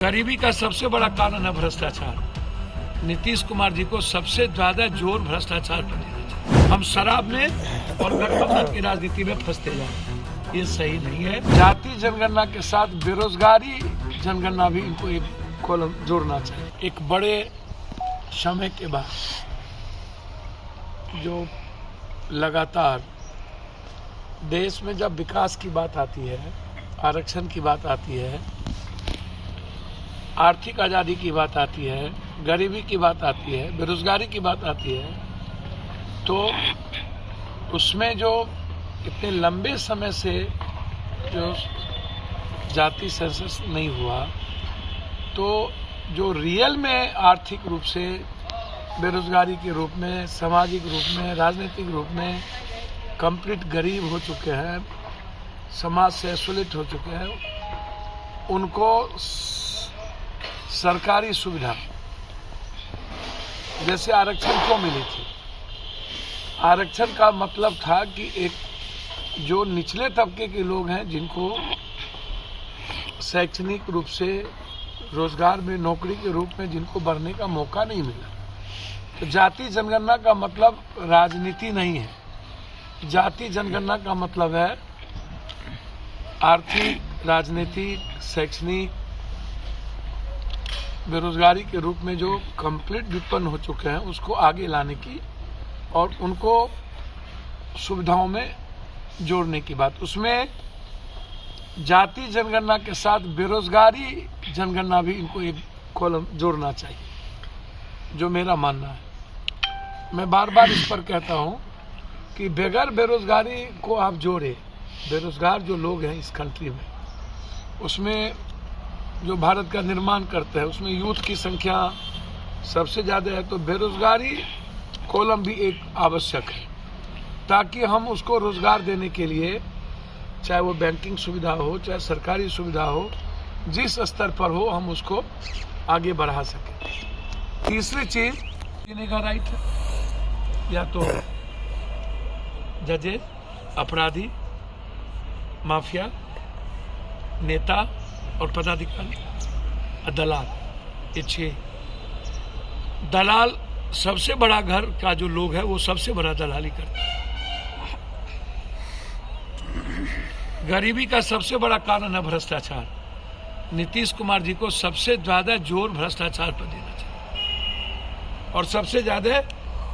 गरीबी का सबसे बड़ा कारण है भ्रष्टाचार। नीतीश कुमार जी को सबसे ज्यादा जोर भ्रष्टाचार पर देना चाहिए। हम शराब में और गठबंधन की राजनीति में फंसते जा रहे हैं, ये सही नहीं है। जाति जनगणना के साथ बेरोजगारी जनगणना भी इनको एक कॉलम जोड़ना चाहिए। एक बड़े समय के बाद जो लगातार देश में जब विकास की बात आती है, आरक्षण की बात आती है, आर्थिक आज़ादी की बात आती है, गरीबी की बात आती है, बेरोजगारी की बात आती है, तो उसमें जो इतने लंबे समय से जो जाति सेंसस नहीं हुआ, तो जो रियल में आर्थिक रूप से बेरोजगारी के रूप में, सामाजिक रूप में, राजनीतिक रूप में कंप्लीट गरीब हो चुके हैं, समाज से आइसोलेट हो चुके हैं, उनको सरकारी सुविधा जैसे आरक्षण क्यों मिली थी? आरक्षण का मतलब था कि एक जो निचले तबके के लोग हैं, जिनको शैक्षणिक रूप से रोजगार में, नौकरी के रूप में जिनको बढ़ने का मौका नहीं मिला। तो जाति जनगणना का मतलब राजनीति नहीं है। जाति जनगणना का मतलब है आर्थिक, राजनीतिक, शैक्षणिक, बेरोजगारी के रूप में जो कंप्लीट विपन्न हो चुके हैं उसको आगे लाने की और उनको सुविधाओं में जोड़ने की बात। उसमें जाति जनगणना के साथ बेरोजगारी जनगणना भी इनको एक कॉलम जोड़ना चाहिए, जो मेरा मानना है। मैं बार बार इस पर कहता हूं कि बगैर बेरोजगारी को आप जोड़े, बेरोजगार जो लोग हैं इस कंट्री में, उसमें जो भारत का निर्माण करते हैं उसमें यूथ की संख्या सबसे ज़्यादा है, तो बेरोजगारी कॉलम भी एक आवश्यक है, ताकि हम उसको रोजगार देने के लिए, चाहे वो बैंकिंग सुविधा हो, चाहे सरकारी सुविधा हो, जिस स्तर पर हो, हम उसको आगे बढ़ा सकें। तीसरी चीज जीने का राइट है, या तो जजेस, अपराधी, माफिया, नेता और पदाधिकारी, दलाल, ये 6 दलाल सबसे बड़ा घर का जो लोग है वो सबसे बड़ा दलाली करते हैं। गरीबी का सबसे बड़ा कारण है भ्रष्टाचार। नीतीश कुमार जी को सबसे ज्यादा जोर भ्रष्टाचार पर देना चाहिए और सबसे ज्यादा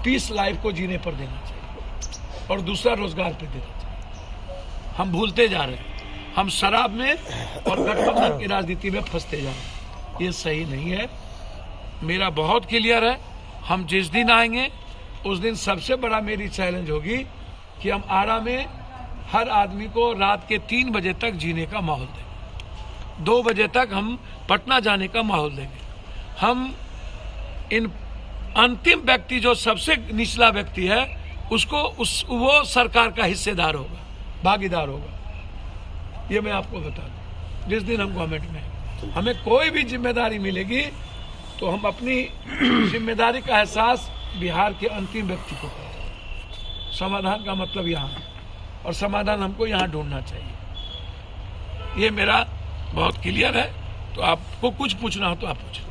पीस लाइफ को जीने पर देना चाहिए और दूसरा रोजगार पर देना चाहिए। हम भूलते जा रहे हैं, हम शराब में और गठबंधन की राजनीति में फंसते जा रहे हैं, ये सही नहीं है। मेरा बहुत क्लियर है, हम जिस दिन आएंगे उस दिन सबसे बड़ा मेरी चैलेंज होगी कि हम आरा में हर आदमी को रात के 3 बजे तक जीने का माहौल देंगे, 2 बजे तक हम पटना जाने का माहौल देंगे। हम इन अंतिम व्यक्ति जो सबसे निचला व्यक्ति है उसको वो सरकार का हिस्सेदार होगा, भागीदार होगा। ये मैं आपको बता दूं, जिस दिन हम गवर्नमेंट में हमें कोई भी जिम्मेदारी मिलेगी तो हम अपनी जिम्मेदारी का एहसास बिहार के अंतिम व्यक्ति को करें। समाधान का मतलब यहाँ है और समाधान हमको यहाँ ढूंढना चाहिए। ये मेरा बहुत क्लियर है। तो आपको कुछ पूछना हो तो आप पूछें।